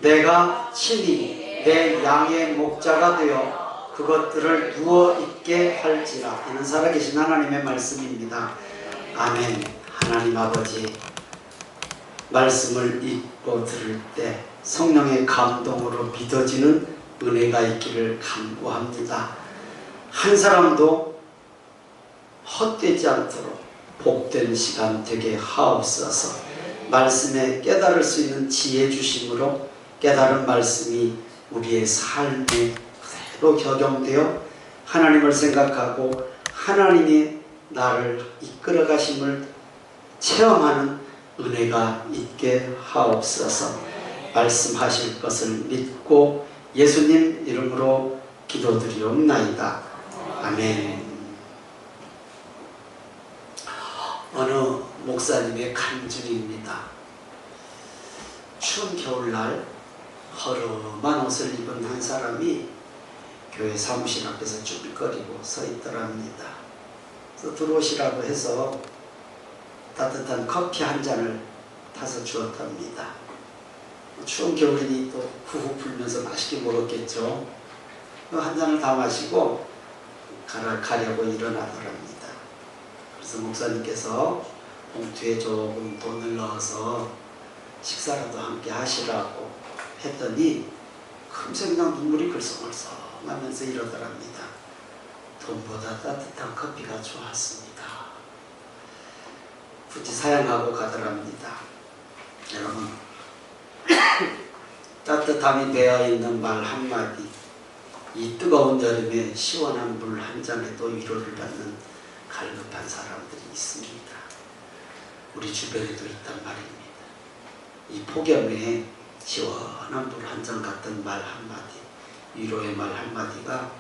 내가 친히 내 양의 목자가 되어 그것들을 누워있게 할지라. 이는 살아계신 하나님의 말씀입니다. 아멘. 하나님 아버지, 말씀을 읽고 들을 때 성령의 감동으로 믿어지는 은혜가 있기를 간구합니다. 한 사람도 헛되지 않도록 복된 시간 되게 하옵소서. 말씀에 깨달을 수 있는 지혜 주심으로 깨달은 말씀이 우리의 삶에 그대로 적용되어 하나님을 생각하고 하나님이 나를 이끌어 가심을 체험하는 은혜가 있게 하옵소서. 말씀하실 것을 믿고 예수님 이름으로 기도드리옵나이다. 아멘. 어느 목사님의 간증입니다. 추운 겨울날 허름한 옷을 입은 한 사람이 교회 사무실 앞에서 쭈글거리고 서 있더랍니다. 그래서 들어오시라고 해서 따뜻한 커피 한 잔을 타서 주었답니다. 추운 겨울이니 또 후후 불면서 맛있게 먹었겠죠. 한 잔을 다 마시고 가려고 일어나더랍니다. 그래서 목사님께서 봉투에 조금 돈을 넣어서 식사라도 함께 하시라고 했더니 금세 그냥 눈물이 글썽글썽 하면서 이러더랍니다. 돈보다 따뜻한 커피가 좋았습니다. 굳이 사양하고 가더랍니다. 여러분, 따뜻함이 되어있는 말 한마디, 이 뜨거운 여름에 시원한 물 한 잔에도 위로를 받는 갈급한 사람들이 있습니다. 우리 주변에도 있단 말입니다. 이 폭염에 시원한 물 한 잔 같은 말 한마디, 위로의 말 한마디가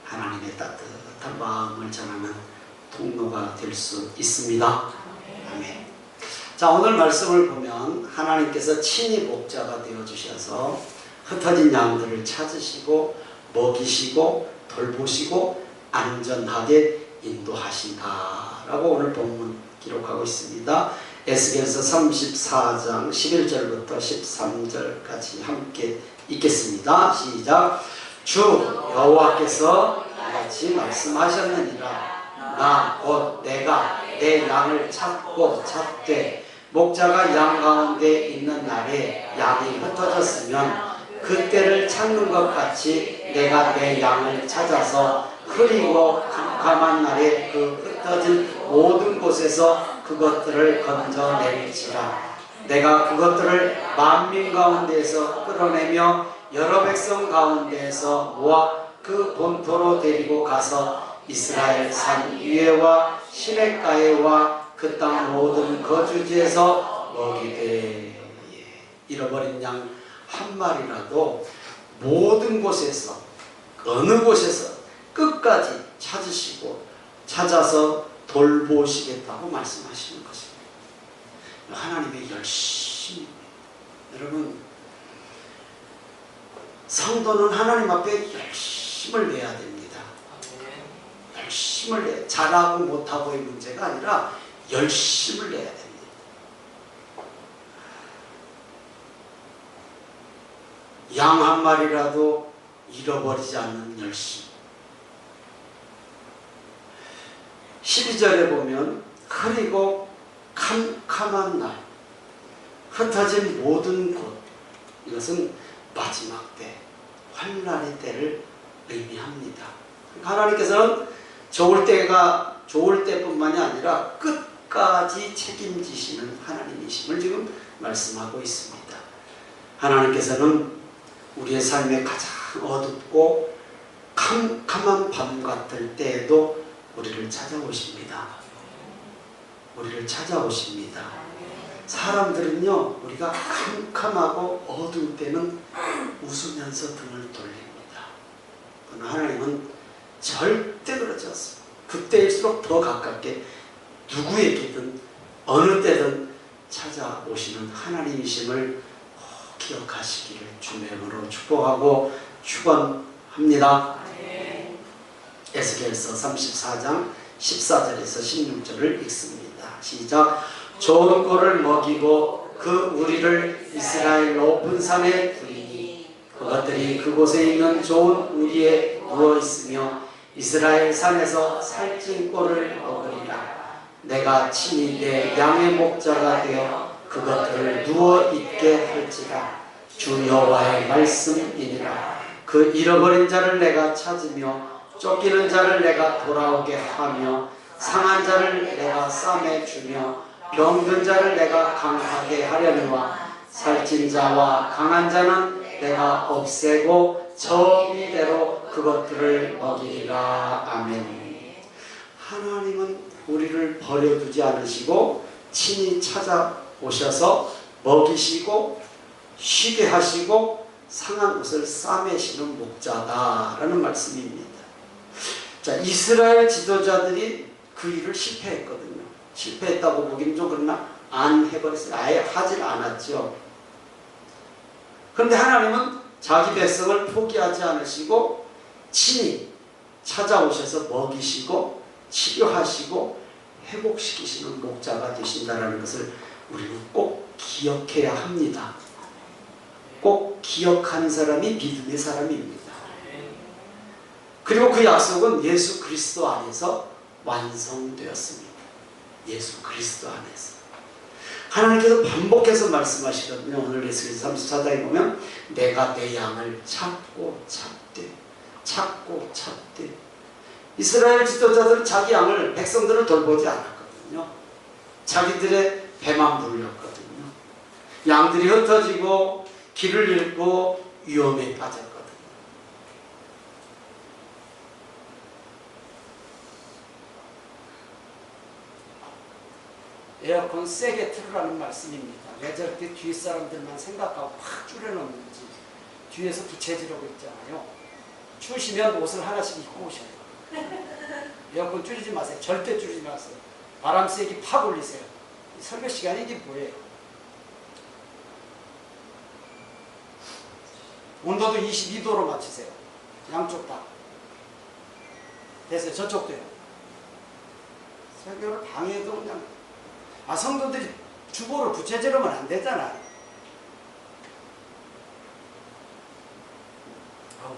하나님의 따뜻한 마음을 전하는 통로가 될 수 있습니다. 아멘. 자, 오늘 말씀을 보면 하나님께서 친히 목자가 되어주셔서 흩어진 양들을 찾으시고 먹이시고 돌보시고 안전하게 인도하신다라고 오늘 본문 기록하고 있습니다. 에스겔서 34장 11절부터 13절까지 함께 읽겠습니다. 시작. 주 여호와께서 이같이 말씀하셨느니라. 나 곧 내가 내 양을 찾고 찾되 목자가 양 가운데 있는 날에 양이 흩어졌으면 그때를 찾는 것 같이 내가 내 양을 찾아서 흐리고 캄캄한 날에 그 흩어진 모든 곳에서 그것들을 건져낼지라. 내가 그것들을 만민 가운데에서 끌어내며 여러 백성 가운데에서 모아 그 본토로 데리고 가서 이스라엘 산 위에와 시냇가에와 그 땅 모든 거주지에서 먹이되. 잃어버린 양 한 마리라도 모든 곳에서 어느 곳에서 끝까지 찾으시고 찾아서 돌보시겠다고 말씀하시는 것입니다. 하나님의 열심입니다. 여러분, 성도는 하나님 앞에 열심을 내야 됩니다. 열심을 내, 잘하고 못하고의 문제가 아니라 열심을 내야 됩니다. 양 한 마리라도 잃어버리지 않는 열심. 12절에 보면 흐리고 캄캄한 날, 흩어진 모든 곳, 이것은 마지막 때, 환난의 때를 의미합니다. 하나님께서는 좋을 때뿐만이 아니라 끝까지 책임지시는 하나님이심을 지금 말씀하고 있습니다. 하나님께서는 우리의 삶에 가장 어둡고 캄캄한 밤 같을 때에도 우리를 찾아오십니다. 우리를 찾아오십니다. 사람들은요, 우리가 캄캄하고 어두울 때는 웃으면서 등을 돌립니다. 그러나 하나님은 절대 그러지 않습니다. 그때일수록 더 가깝게 누구에게든 어느 때든 찾아오시는 하나님이심을 기억하시기를 주님의 이름으로 축복하고 축원합니다. 에스겔서 34장 14절에서 16절을 읽습니다. 시작. 좋은 꼴을 먹이고 그 우리를 이스라엘 높은 산에 두리니 그것들이 그곳에 있는 좋은 우리에 누워있으며 이스라엘 산에서 살찐 꼴을 먹으리라. 내가 친히 내 양의 목자가 되어 그것들을 누워있게 할지라. 주 여호와의 말씀이니라. 그 잃어버린 자를 내가 찾으며 쫓기는 자를 내가 돌아오게 하며 상한 자를 내가 싸매 주며 병든 자를 내가 강하게 하려니와 살찐 자와 강한 자는 내가 없애고 정의대로 그것들을 먹이리라. 아멘. 하나님은 우리를 버려두지 않으시고 친히 찾아오셔서 먹이시고 쉬게 하시고 상한 옷을 싸매시는 목자다라는 말씀입니다. 자, 이스라엘 지도자들이 그 일을 실패했거든요. 실패했다고 보기는 좀 그러나 안 해버렸어요. 아예 하질 않았죠. 그런데 하나님은 자기 백성을 포기하지 않으시고 친히 찾아오셔서 먹이시고 치료하시고 회복시키시는 목자가 되신다는 것을 우리는 꼭 기억해야 합니다. 꼭 기억하는 사람이 믿음의 사람입니다. 그리고 그 약속은 예수 그리스도 안에서 완성되었습니다. 예수 그리스도 안에서. 하나님께서 반복해서 말씀하시거든요. 오늘 에스겔서 34장에 보면 내가 내 양을 찾고 찾되 이스라엘 지도자들은 자기 양을 백성들을 돌보지 않았거든요. 자기들의 배만 불렸거든요. 양들이 흩어지고 길을 잃고 위험에 빠졌거든요. 에어컨 세게 틀으라는 말씀입니다. 왜 저렇게 뒤에 사람들만 생각하고 확 줄여놓는지. 뒤에서 부채질하고 있잖아요. 추우시면 옷을 하나씩 입고 오셔요. 에어컨 줄이지 마세요. 절대 줄이지 마세요. 바람 세기 팍 올리세요. 설교 시간이 이게 뭐예요? 온도도 22도로 맞추세요. 양쪽 다. 됐어요. 저쪽도요. 설교를 방해도 그냥. 성도들이 주보를 부채질하면 안 되잖아요.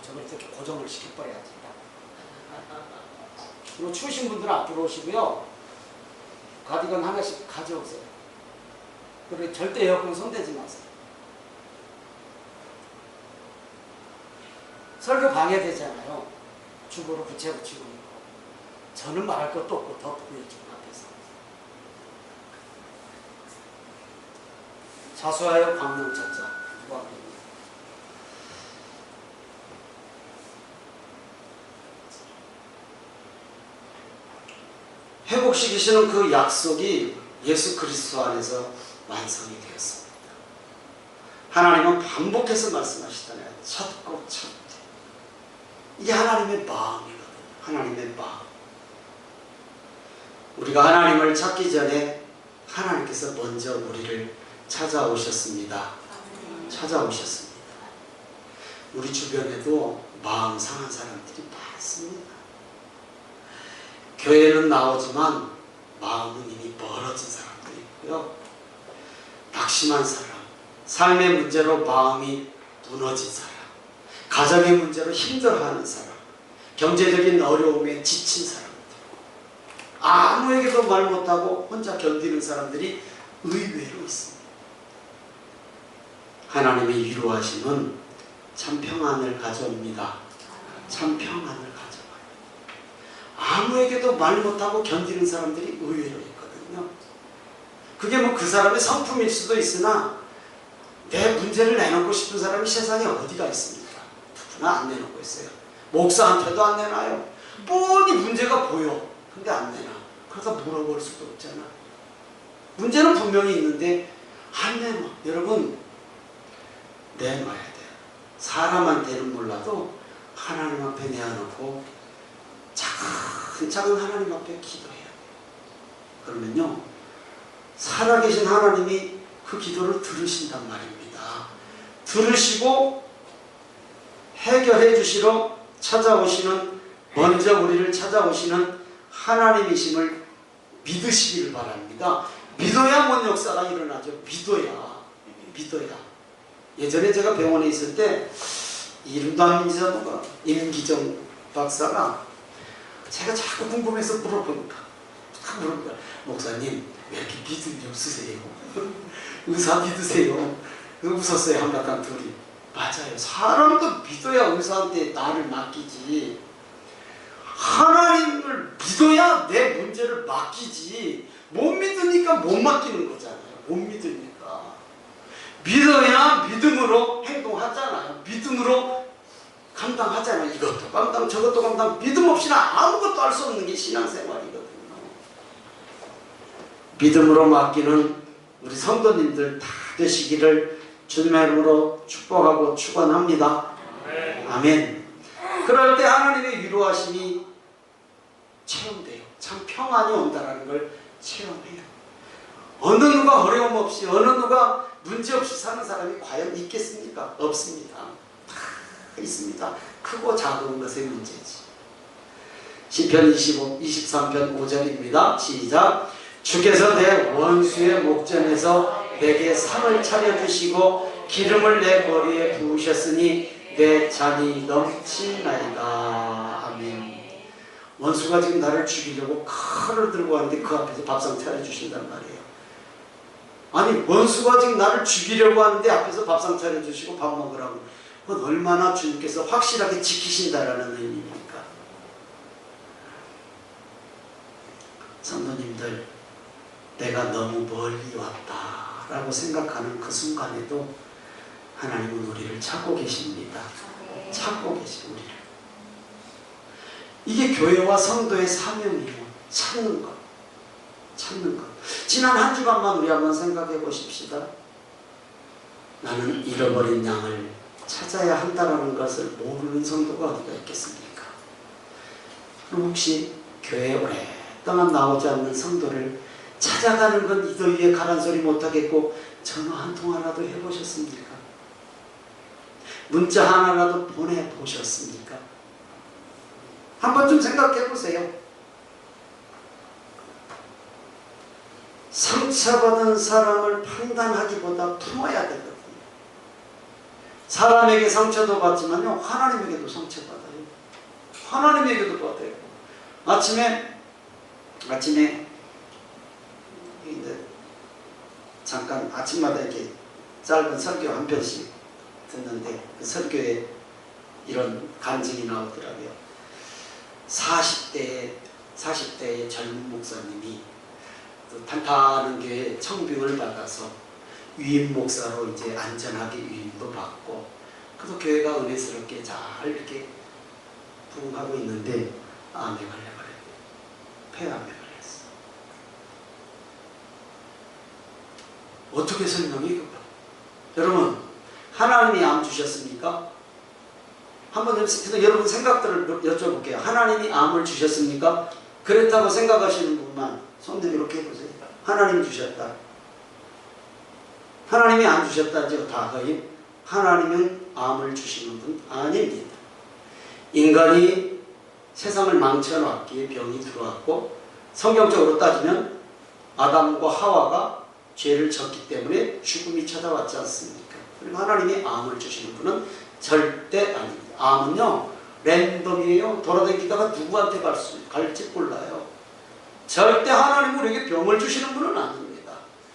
저걸 이렇게 고정을 시켜버려야지. 그리고 추우신 분들은 앞으로 오시고요. 가디건 하나씩 가져오세요. 그리고 절대 에어컨 손대지 마세요. 설교 방해되잖아요. 주보로 부채 붙이고 있고. 저는 말할 것도 없고 덮고 있죠. 앞에서. 자수하여 광명 찾자. 누가 회복시키시는 그 약속이 예수 그리스도 안에서 완성이 되었습니다. 하나님은 반복해서 말씀하시잖아요. 찾고 찾되. 이게 하나님의 마음이거든요. 하나님의 마음. 우리가 하나님을 찾기 전에 하나님께서 먼저 우리를 찾아오셨습니다. 찾아오셨습니다. 우리 주변에도 마음 상한 사람들이 많습니다. 교회는 나오지만 마음은 이미 멀어진 사람들이 있고요. 낙심한 사람, 삶의 문제로 마음이 무너진 사람, 가정의 문제로 힘들어하는 사람, 경제적인 어려움에 지친 사람들, 아무에게도 말 못하고 혼자 견디는 사람들이 의외로 있습니다. 하나님의 위로하심은 참 평안을 가져옵니다. 참 평안을 가져와요. 아무에게도 말 못하고 견디는 사람들이 의외로 있거든요. 그게 뭐 그 사람의 성품일 수도 있으나 내 문제를 내놓고 싶은 사람이 세상에 어디가 있습니까? 누구나 안 내놓고 있어요. 목사한테도 안 내놔요. 뻔히 문제가 보여. 근데 안 내놔. 그러다 물어볼 수도 없잖아. 문제는 분명히 있는데 안 내놔. 여러분, 내놔야 돼요. 사람한테는 몰라도 하나님 앞에 내어놓고 차근차근 하나님 앞에 기도해야 돼요. 그러면요, 살아계신 하나님이 그 기도를 들으신단 말입니다. 들으시고 해결해 주시러 찾아오시는, 먼저 우리를 찾아오시는 하나님이심을 믿으시기를 바랍니다. 믿어야 뭔 역사가 일어나죠. 믿어야. 예전에 제가 병원에 있을 때 이름도 안 믿으잖아. 임기정 박사가 제가 자꾸 궁금해서 물어보니까 목사님 왜 이렇게 믿음이 없으세요? 의사 믿으세요? 웃었어요. 한바탕 둘이. 맞아요. 사람도 믿어야 의사한테 나를 맡기지. 하나님을 믿어야 내 문제를 맡기지. 못 믿으니까 못 맡기는 거잖아요. 못 믿으니까. 믿어야 믿음으로 행동하잖아요. 믿음으로 감당하잖아요. 이것도 감당 저것도 감당. 믿음 없이는 아무것도 할 수 없는 게 신앙생활이거든요. 믿음으로 맡기는 우리 성도님들 다 되시기를 주님의 이름으로 축복하고 축원합니다. 아멘. 그럴 때 하나님의 위로하심이 체험돼요. 참 평안이 온다는 걸 체험해요. 어느 누가 어려움 없이 어느 누가 문제 없이 사는 사람이 과연 있겠습니까? 없습니다. 다 있습니다. 크고 작은 것의 문제지. 시편 23편 5절입니다. 시작. 주께서 내 원수의 목전에서 내게 상을 차려주시고 기름을 내 머리에 부으셨으니 내 잔이 넘치나이다. 아멘. 원수가 지금 나를 죽이려고 칼을 들고 왔는데 그 앞에서 밥상 차려주신단 말이에요. 아니 원수가 지금 나를 죽이려고 하는데 앞에서 밥상 차려주시고 밥 먹으라고. 그건 얼마나 주님께서 확실하게 지키신다라는 의미입니까? 성도님들, 내가 너무 멀리 왔다라고 생각하는 그 순간에도 하나님은 우리를 찾고 계십니다. 찾고 계신 우리를. 이게 교회와 성도의 사명이에요. 찾는 것. 찾는 것. 지난 한 주간만 우리 한번 생각해 보십시다. 나는 잃어버린 양을 찾아야 한다는 것을 모르는 성도가 어디가 있겠습니까? 그럼 혹시 교회에 오랫동안 나오지 않는 성도를 찾아가는 건 이 더위에 가란 소리 못하겠고 전화 한 통화라도 해보셨습니까? 문자 하나라도 보내보셨습니까? 한번 좀 생각해 보세요. 상처받은 사람을 판단하기보다 품어야 되거든요. 사람에게 상처도 받지만요, 하나님에게도 상처받아요. 하나님에게도 받아요. 아침에 이제 잠깐 아침마다 이렇게 짧은 설교 한 편씩 듣는데 그 설교에 이런 간증이 나오더라고요. 40대의 젊은 목사님이 탄탄한 교회에 청빙을 받아서 위임 목사로 이제 안전하게 위임도 받고, 그래서 교회가 은혜스럽게 잘 이렇게 부흥하고 있는데 암에 걸려버려요. 폐암에 걸렸어. 어떻게 설명해 그거? 여러분, 하나님이 암 주셨습니까? 한번 여러분 생각들을 여쭤볼게요. 하나님이 암을 주셨습니까? 그렇다고 생각하시는 분만 손 들어 이렇게 해보세요. 하나님이 주셨다. 하나님이 안 주셨다죠. 다 거의. 하나님은 암을 주시는 분 아닙니다. 인간이 세상을 망쳐놨기에 병이 들어왔고, 성경적으로 따지면 아담과 하와가 죄를 졌기 때문에 죽음이 찾아왔지 않습니까? 그리고 하나님이 암을 주시는 분은 절대 아닙니다. 암은요, 랜덤이에요. 돌아다니다가 누구한테 갈지 몰라요. 절대 하나님은 우리에게 병을 주시는 분은 아닙니다.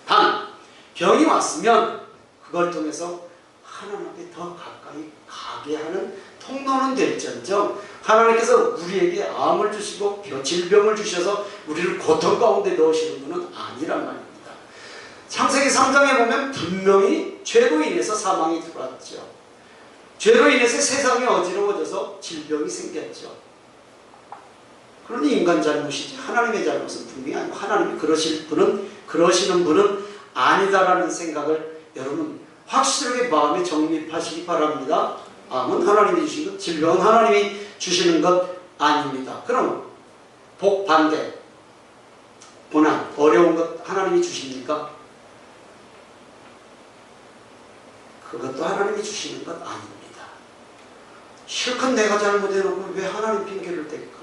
단, 병이 왔으면 그걸 통해서 하나님께 더 가까이 가게 하는 통로는 될지언정 하나님께서 우리에게 암을 주시고 질병을 주셔서 우리를 고통 가운데 넣으시는 분은 아니란 말입니다. 창세기 3장에 보면 분명히 죄로 인해서 사망이 들어왔죠. 죄로 인해서 세상이 어지러워져서 질병이 생겼죠. 그러니 인간 잘못이지 하나님의 잘못은 분명히 아니고, 하나님이 그러시는 분은 아니다라는 생각을 여러분 확실하게 마음에 정립하시기 바랍니다. 암은 하나님이 주신 것, 질병은 하나님이 주시는 것 아닙니다. 그럼 복 반대, 고난, 어려운 것 하나님이 주십니까? 그것도 하나님이 주시는 것 아닙니다. 실컷 내가 잘못해놓고 왜 하나님 핑계를 댈까?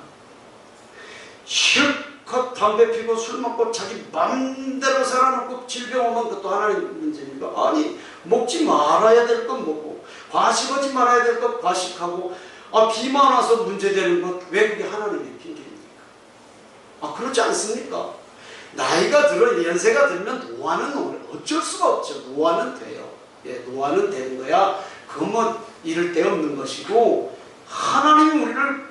실컷 담배 피고 술 먹고 자기 맘대로 살아놓고 질병 오면 그것도 하나님 문제입니까? 아니, 먹지 말아야 될 건 먹고 과식하지 말아야 될 것 과식하고, 비만 와서 문제되는 것, 왜 그게 하나님의 핑계입니까? 그렇지 않습니까? 나이가 들어, 연세가 들면 노화는 어쩔 수가 없죠. 노화는 돼요. 예, 노화는 되는 거야. 그건 뭐 이를 데 없는 것이고, 하나님이 우리를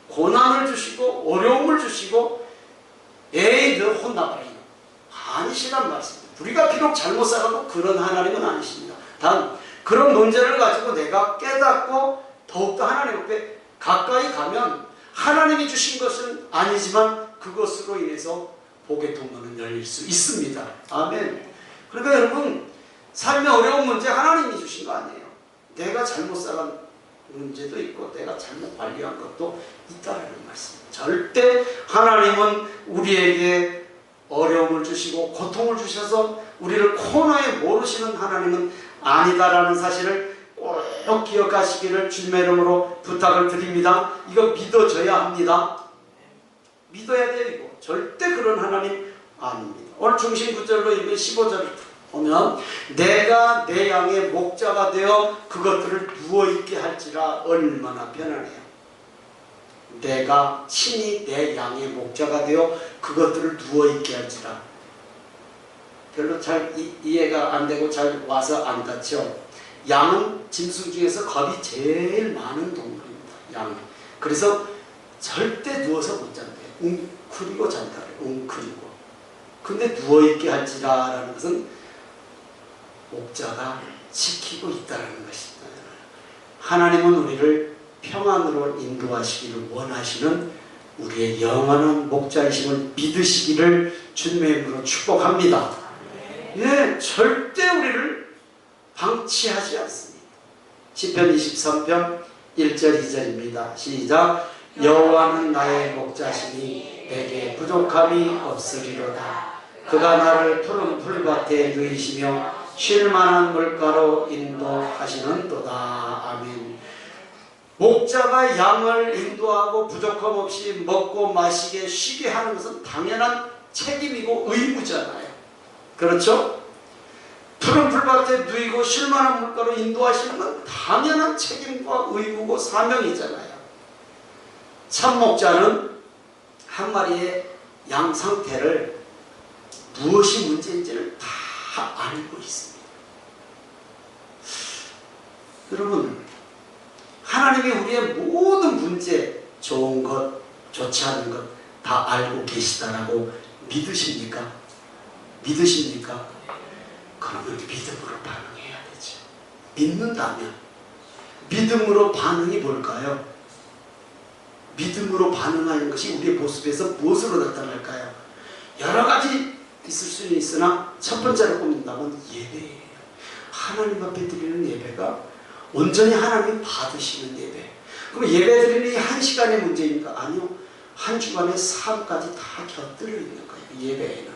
고난을 주시고 어려움을 주시고, 에이 너 혼나봐라, 아니시란 말씀입니다. 우리가 비록 잘못 살아도 그런 하나님은 아니십니다. 단 그런 문제를 가지고 내가 깨닫고 더욱더 하나님 앞에 가까이 가면 하나님이 주신 것은 아니지만 그것으로 인해서 복의 통로는 열릴 수 있습니다. 아멘. 그러니까 여러분, 삶의 어려운 문제 하나님이 주신 거 아니에요. 내가 잘못 살은 문제도 있고 내가 잘못 관리한 것도 있다라는 말씀. 절대 하나님은 우리에게 어려움을 주시고 고통을 주셔서 우리를 코너에 모르시는 하나님은 아니다라는 사실을 꼭 기억하시기를 주님의 이름으로 부탁을 드립니다. 이거 믿어줘야 합니다. 믿어야 돼요. 이거 절대 그런 하나님 아닙니다. 오늘 중심 구절로 읽은 15절을 보면, 내가 내 양의 목자가 되어 그것들을 누워있게 할지라 얼마나 편하네요. 내가 친히 내 양의 목자가 되어 그것들을 누워있게 할지라. 별로 잘 이해가 안 되고 잘 와서 안 닿죠. 양은 짐승 중에서 겁이 제일 많은 동물입니다. 양은. 그래서 절대 누워서 못 잔대요. 웅크리고 잔다래요. 웅크리고. 근데 누워있게 할지라 라는 것은 목자가 지키고 있다는 것입니다. 하나님은 우리를 평안으로 인도하시기를 원하시는 우리의 영원한 목자이심을 믿으시기를 주님의 이름으로 축복합니다. 예, 절대 우리를 방치하지 않습니다. 시편 23편 1절 2절입니다. 시작. 여호와는 나의 목자시니 내게 부족함이 없으리로다. 그가 나를 푸른 풀밭에 누이시며 쉴만한 물가로 인도하시는도다. 아멘. 목자가 양을 인도하고 부족함 없이 먹고 마시게 쉬게 하는 것은 당연한 책임이고 의무잖아요. 그렇죠? 푸른 풀밭에 누이고 쉴만한 물가로 인도하시는 건 당연한 책임과 의무고 사명이잖아요. 참목자는 한 마리의 양 상태를 무엇이 문제인지를 다 알고 있습니다. 여러분, 하나님이 우리의 모든 문제, 좋은 것, 좋지 않은 것 다 알고 계시다라고 믿으십니까? 믿으십니까? 그러면 믿음으로 반응해야 되죠. 믿는다면. 믿음으로 반응이 뭘까요? 믿음으로 반응하는 것이 우리의 모습에서 무엇으로 나타날까요? 여러 가지 있을 수는 있으나 첫 번째로 꼽는다면 예배예요. 하나님 앞에 드리는 예배가 온전히 하나님 받으시는 예배. 그럼 예배 드리는 이 한 시간의 문제입니까? 아니요. 한 주간의 삶까지 다 곁들여 있는 거예요. 예배에는.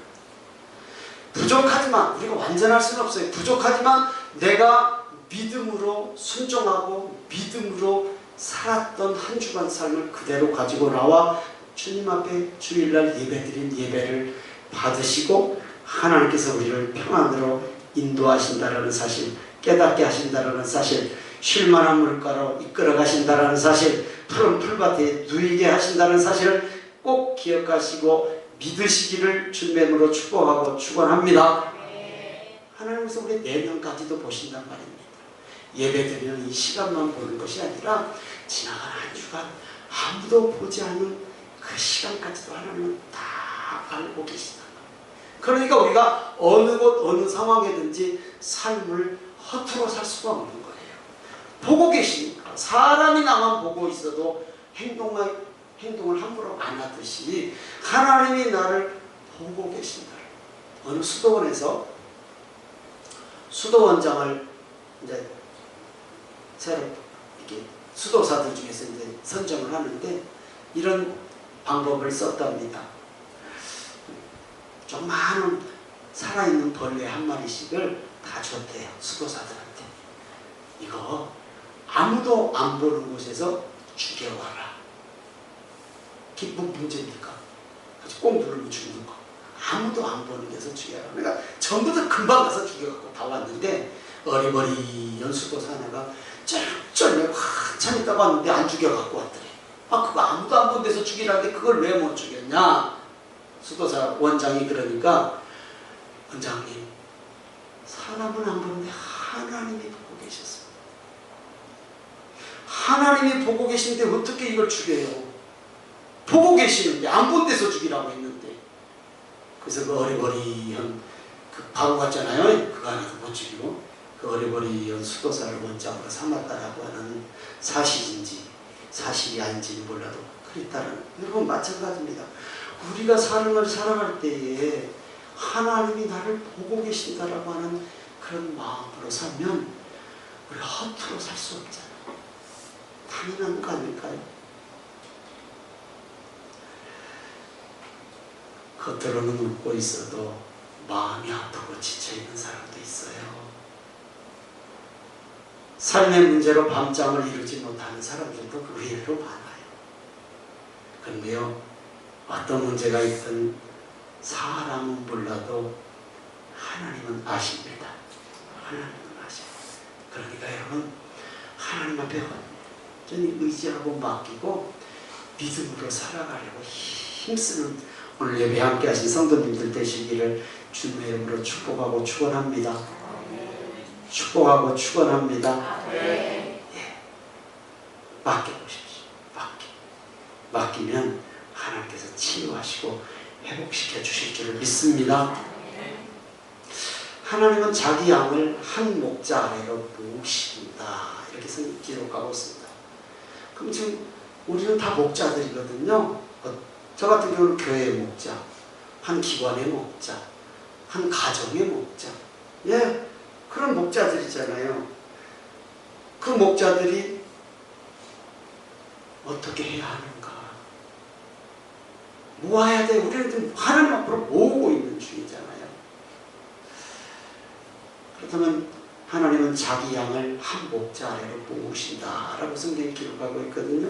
부족하지만, 우리가 완전할 수는 없어요. 부족하지만 내가 믿음으로 순종하고 믿음으로 살았던 한 주간 삶을 그대로 가지고 나와 주님 앞에 주일날 예배드린 예배를 받으시고 하나님께서 우리를 평안으로 인도하신다라는 사실, 깨닫게 하신다라는 사실, 쉴만한 물가로 이끌어 가신다라는 사실, 푸른 풀밭에 누이게 하신다는 사실을 꼭 기억하시고 믿으시기를 주님의 이름으로 축복하고 축원합니다. 하나님께서 우리 내년까지도 보신단 말입니다. 예배드리는 이 시간만 보는 것이 아니라 지나간 한 주간 아무도 보지 않은 그 시간까지도 하나님은 다 알고 계시다. 그러니까 우리가 어느 곳 어느 상황에든지 삶을 허투루 살 수가 없는 거예요. 보고 계시니까. 사람이 나만 보고 있어도 행동을 함부로 안 하듯이 하나님이 나를 보고 계신다. 어느 수도원에서 수도원장을 이제 새로 이렇게 수도사들 중에서 이제 선정을 하는데 이런 방법을 썼답니다. 좀 많은 살아있는 벌레 한 마리씩을 다 줬대요. 수도사들한테. 이거 아무도 안 보는 곳에서 죽여와라. 그게 뭐 문제입니까? 꼭 누르면 죽는 거. 아무도 안 보는 데서 죽여라. 그러니까 전부 다 금방 가서 죽여갖고 다 왔는데 어리버리한 수도사 하나가 쩔쩔 한참 있다가 왔는데 안 죽여갖고 왔더래. 그거 아무도 안 본 데서 죽이라는데 그걸 왜 못 죽였냐? 수도사 원장이 그러니까, 원장님, 사람은 안 보는데 하나님이 보고 계셨어요. 하나님이 보고 계신데 어떻게 이걸 죽여요? 보고 계시는데 안 본 데서 죽이라고 했는데. 그래서 그 어리버리한 그 바보 같잖아요. 그거 하나 못 죽이고 그 어리버리한 수도사를 원장으로 삼았다라고 하는 사실인지 사실이 아닌지는 몰라도 그랬다는. 여러분 마찬가지입니다. 우리가 삶을 살아갈 때에 하나님이 나를 보고 계신다라고 하는 그런 마음으로 살면 우리가 허투루 살 수 없잖아요. 당연한 거 아닐까요? 겉으로는 웃고 있어도 마음이 아프고 지쳐있는 사람도 있어요. 삶의 문제로 밤잠을 이루지 못하는 사람들도 의외로 많아요. 그런데요, 어떤 문제가 있든 사람은 몰라도 하나님은 아십니다. 하나님은 아십니다. 그러니까 여러분, 하나님 앞에 완전히 의지하고 맡기고 믿음으로 살아가려고 힘쓰는 오늘 예배 함께 하신 성도님들 되시기를 주님의 이름으로 축복하고 축원합니다. 축복하고 축원합니다. 예. 맡겨보십시오. 맡기면 하나님께서 치유하시고 회복시켜 주실 줄을 믿습니다. 하나님은 자기 양을 한 목자 아래로 모으신다, 이렇게 기록하고 있습니다. 그럼 지금 우리는 다 목자들이거든요. 저 같은 경우는 교회의 목자, 한 기관의 목자, 한 가정의 목자, 예, 그런 목자들이잖아요. 그 목자들이 어떻게 해야 하는가? 모아야 돼. 우리는 하나님 앞으로 모으고 있는 중이잖아요. 그렇다면 하나님은 자기 양을 한 목자 아래로 모으신다라고 성경이 기록하고 있거든요.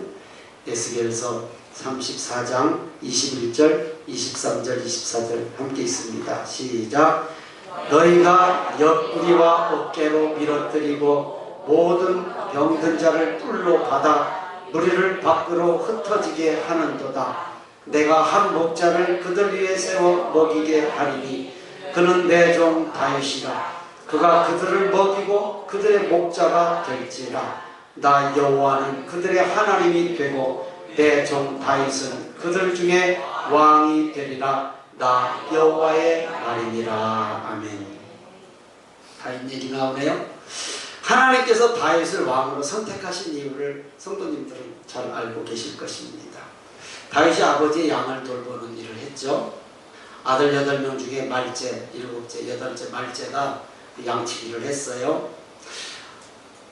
에스겔서 34장 21절, 23절, 24절 함께 있습니다. 시작. 너희가 옆구리와 어깨로 밀어뜨리고 모든 병든 자를 뿔로 받아 무리를 밖으로 흩어지게 하는도다. 내가 한 목자를 그들 위에 세워 먹이게 하리니 그는 내 종 다윗이라. 그가 그들을 먹이고 그들의 목자가 될지라. 나 여호와는 그들의 하나님이 되고 내 종 다윗은 그들 중에 왕이 되리라. 나 여호와의 말이니라. 아멘. 다윗 얘기 나오네요. 하나님께서 다윗을 왕으로 선택하신 이유를 성도님들은 잘 알고 계실 것입니다. 다윗이 아버지의 양을 돌보는 일을 했죠. 아들 8명 중에 말째, 7째, 8째 말째가 양치기를 했어요.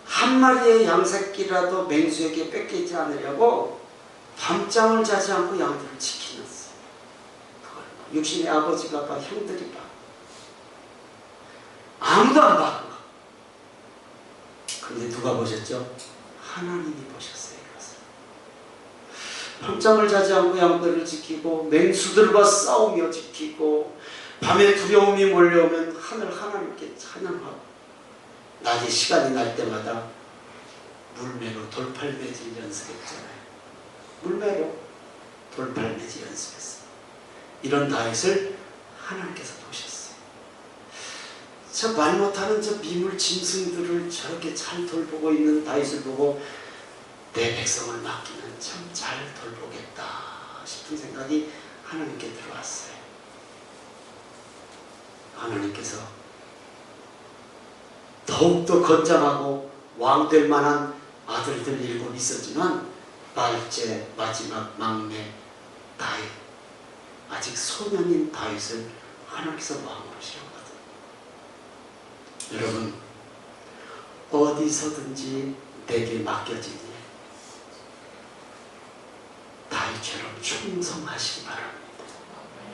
한 마리의 양새끼라도 맹수에게 뺏기지 않으려고 밤잠을 자지 않고 양들을 지키셨어요. 육신의 아버지가 봐, 형들이 봐. 아무도 안 봐. 그런데 누가 보셨죠? 하나님이 보셨어요. 이것을. 밤잠을 자지 않고 양들을 지키고 맹수들과 싸우며 지키고 밤에 두려움이 몰려오면 하나님께 찬양하고 낮에 시간이 날 때마다 물매로 돌팔매질 연습했잖아요. 물매로 돌팔매질 연습했어요. 이런 다윗을 하나님께서 보셨어요. 저 말 못하는 저 미물 짐승들을 저렇게 잘 돌보고 있는 다윗을 보고 내 백성을 맡기면 참 잘 돌보겠다 싶은 생각이 하나님께 들어왔어요. 하나님께서 더욱더 건장하고 왕될 만한 아들들 7 있었지만 말째 마지막 막내 다윗, 아직 소년인 다윗을 하나님께서 왕으로 세우거든. 여러분, 어디서든지 내게 맡겨지니 다윗처럼 충성하시기 바랍니다.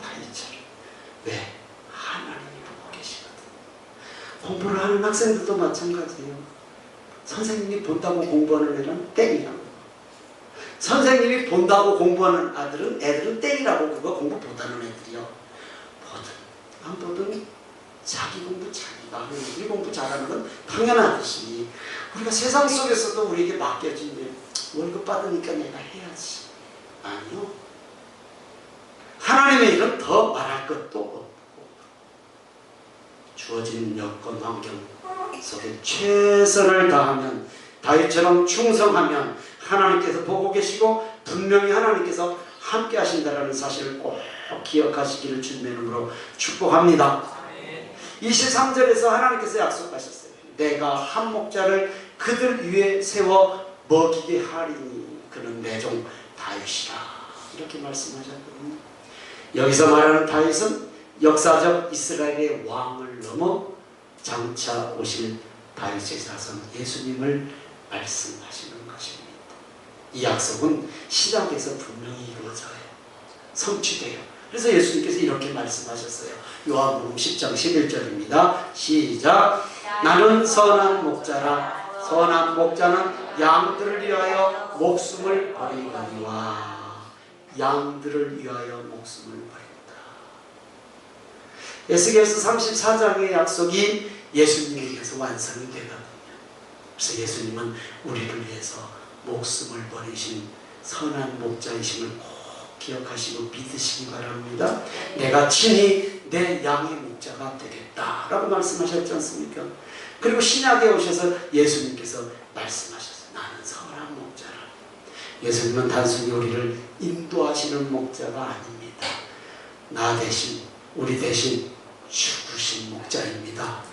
다윗처럼. 왜? 하나님이 보고 계시거든. 공부를 하는 학생들도 마찬가지예요. 선생님이 본다고 공부하는 애는 땡이라고. 선생님이 본다고 공부하는 애들은 땡이라고. 그거 공부 못하는 애들이요. 보든 안 보든 자기 공부 자기가 하는, 우리 공부 잘하는 건 당연하듯이 우리가 세상 속에서도 우리에게 맡겨진 일, 월급 받으니까 내가 해야지. 아니요. 하나님의 일은 더 말할 것도 없고 주어진 여건 환경 속에 최선을 다하면, 다윗처럼 충성하면 하나님께서 보고 계시고 분명히 하나님께서 함께 하신다라는 사실을 꼭 기억하시기를 주님의 이름으로 축복합니다. 23절에서 하나님께서 약속하셨어요. 내가 한 목자를 그들 위에 세워 먹이게 하리니 그는 내 종 다윗이라, 이렇게 말씀하셨거든요. 여기서 말하는 다윗은 역사적 이스라엘의 왕을 넘어 장차 오실 다윗의 자손 예수님을 말씀하시는 것입니다. 이 약속은 신약에서 분명히 이루어져요. 성취돼요. 그래서 예수님께서 이렇게 말씀하셨어요. 요한복음 10장 11절입니다. 시작. 나는 선한 목자라. 선한 목자는 양들을 위하여 목숨을 버리거니와. 양들을 위하여 목숨을 버린다. 에스겔서 34장의 약속이 예수님에게서 완성이 되거든요. 그래서 예수님은 우리를 위해서 목숨을 버리신 선한 목자이심을 꼭 기억하시고 믿으시기 바랍니다. 내가 친히 내 양의 목자가 되겠다 라고 말씀하셨지 않습니까? 그리고 신약에 오셔서 예수님께서 말씀하셨어요. 나는 선한 목자라. 예수님은 단순히 우리를 인도하시는 목자가 아닙니다. 나 대신, 우리 대신 죽으신 목자입니다.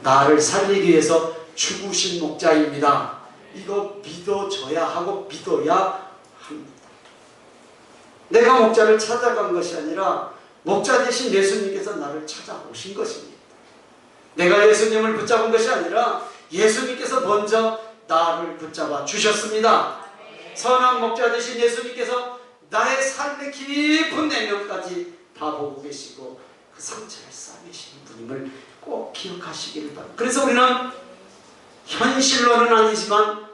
나를 살리기 위해서 죽으신 목자입니다. 이거 믿어줘야 하고 믿어야 합니다. 내가 목자를 찾아간 것이 아니라 목자 대신 예수님께서 나를 찾아오신 것입니다. 내가 예수님을 붙잡은 것이 아니라 예수님께서 먼저 나를 붙잡아 주셨습니다. 선한 목자 대신 예수님께서 나의 삶의 깊은 내면까지 다 보고 계시고 그 상처를 싸매시는 분임을 꼭 기억하시기를 바랍니다. 그래서 우리는 현실로는 아니지만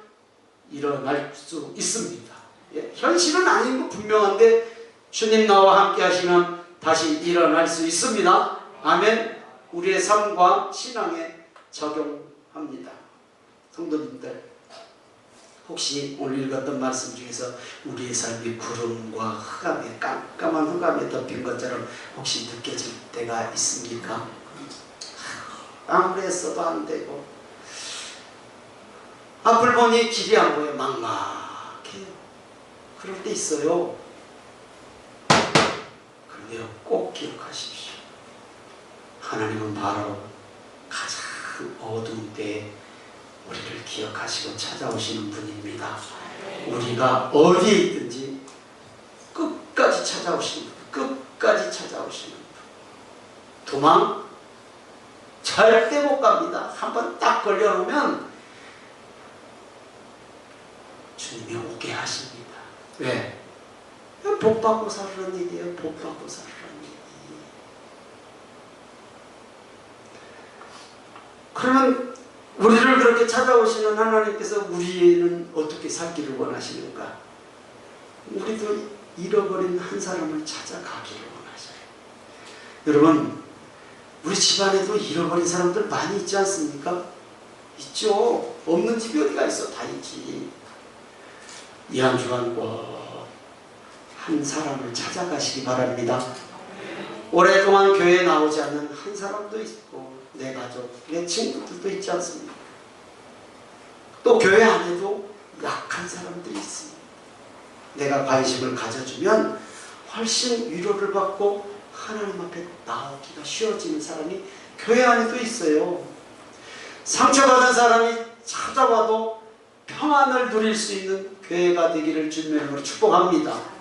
일어날 수 있습니다. 현실은 아닌 거 분명한데 주님 나와 함께 하시면 다시 일어날 수 있습니다. 아멘. 우리의 삶과 신앙에 적용합니다. 성도님들, 혹시 오늘 읽었던 말씀 중에서 우리의 삶이 구름과 흑암에, 깜깜한 흑암에 덮인 것처럼 혹시 느껴질 때가 있습니까? 아무리 했어도 안 되고 앞을 보니 길이 안 보여 막막해요. 그럴 때 있어요. 그런데요, 꼭 기억하십시오. 하나님은 바로 가장 어두운 때에 우리를 기억하시고 찾아오시는 분입니다. 우리가 어디에 있든지 끝까지 찾아오시는 분, 끝까지 찾아오시는 분. 도망 절대 못 갑니다. 한번 딱 걸려놓으면 주님이 오게 하십니다. 왜? 복 받고 살으라는 얘기예요. 복 받고 살으라는 얘기. 그러면 우리를 그렇게 찾아오시는 하나님께서 우리는 어떻게 살기를 원하시는가? 우리도 잃어버린 한 사람을 찾아가기를 원하셔요. 여러분, 우리 집안에도 잃어버린 사람들 많이 있지 않습니까? 있죠. 없는 집이 어디가 있어? 다 있지. 이 한 주간 꼭 한 사람을 찾아가시기 바랍니다. 오랫동안 교회에 나오지 않는 한 사람도 있고 내 가족, 내 친구들도 있지 않습니까? 또 교회 안에도 약한 사람들이 있습니다. 내가 관심을 가져주면 훨씬 위로를 받고 하나님 앞에 나오기가 쉬워지는 사람이 교회 안에도 있어요. 상처받은 사람이 찾아와도 평안을 누릴 수 있는 교회가 되기를 주님의 이름으로 축복합니다.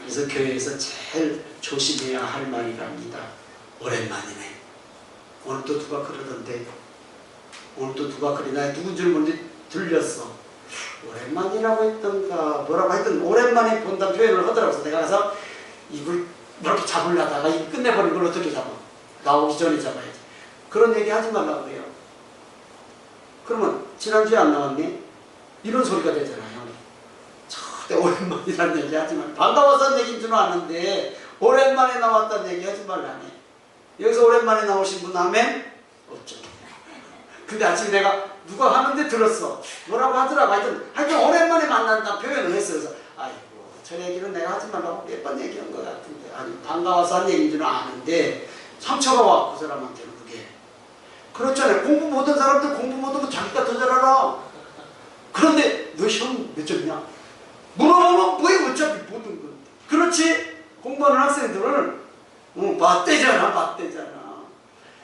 그래서 교회에서 제일 조심해야 할 말이랍니다. 오랜만이네. 오늘도 누가 그러던데, 오늘도 누가 그러나 누군지 모르는데 들렸어. 오랜만이라고 했던가 뭐라고 하여튼 오랜만에 본다는 표현을 하더라고요. 내가 가서 입을 이렇게 잡으려다가 입 끝내버린 걸 어떻게 잡아? 나오기 전에 잡아야지. 그런 얘기 하지 말라고 해요. 그러면 지난주에 안 나왔니? 이런 소리가 되잖아요. 절대 오랜만이라는 얘기 하지 말고, 반가워서 얘기인 줄 아는데 오랜만에 나왔다는 얘기 하지 말라네. 여기서 오랜만에 나오신 분 아멘? 없죠. 근데 아침에 내가 누가 하는데 들었어. 뭐라고 하더라고. 하여튼 오랜만에 만난다 표현을 했어요. 그래서 아이고 저 얘기는 내가 하지 말라고 몇 번 얘기한 것 같은데, 아니 반가워서 한 얘기인 줄은 아는데 상처가 와, 그 사람한테는. 그게 그렇잖아요. 공부 못한 사람들 공부 못하고 자기가 더 잘 알아. 그런데 너 시험 몇 점이냐? 물어보면 왜 어차피 모든 건데. 그렇지? 공부하는 학생들을 맞대잖아.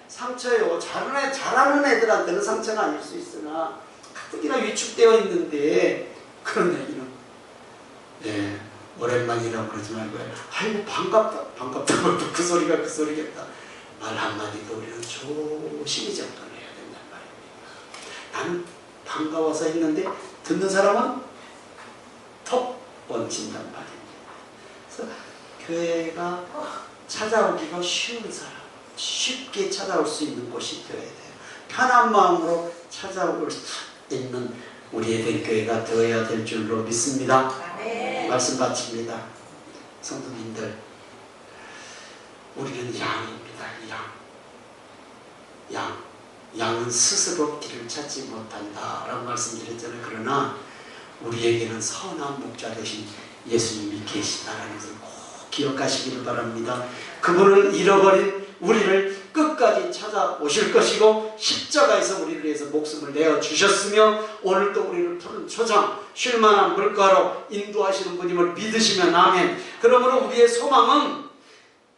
상처요. 잘하는 애들한테는 상처가 아닐 수 있으나 가뜩이나 위축되어 있는데, 그런 얘기는 네, 오랜만이라고 그러지 말고 아이고 반갑다고 그 소리가 그 소리겠다. 말 한마디도 우리는 조심히 접근해야 된단 말입니다. 나는 반가워서 했는데 듣는 사람은 턱 얹힌단 말입니다. 그래서 교회가 찾아오기가 쉬운 사람, 쉽게 찾아올 수 있는 곳이 되어야 돼요. 편한 마음으로 찾아올 수 있는 우리의 된 교회가 되어야 될 줄로 믿습니다. 네. 말씀 마칩니다. 성도님들, 우리는 양입니다. 양은 스스로 길을 찾지 못한다 라고 말씀드렸잖아요. 그러나 우리에게는 선한 목자 되신 예수님이 계시다라는 것을 꼭 기억하시기를 바랍니다. 그분은 잃어버린 우리를 끝까지 찾아오실 것이고, 십자가에서 우리를 위해서 목숨을 내어주셨으며, 오늘도 우리를 푸른 초장, 쉴만한 물가로 인도하시는 분임을 믿으시면 아멘. 그러므로 우리의 소망은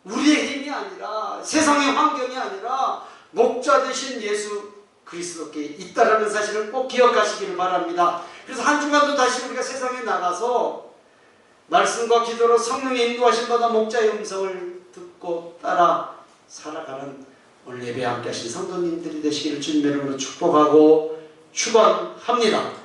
우리의 힘이 아니라, 세상의 환경이 아니라 목자 되신 예수 그리스도께 있다라는 사실을 꼭 기억하시기를 바랍니다. 그래서 한 주간도 다시 우리가 세상에 나가서 말씀과 기도로 성령의 인도하심 받아 목자의 음성을 듣고 따라 살아가는 오늘 예배 함께 하신 성도님들이 되시기를 주님의 이름으로 축복하고 축원합니다.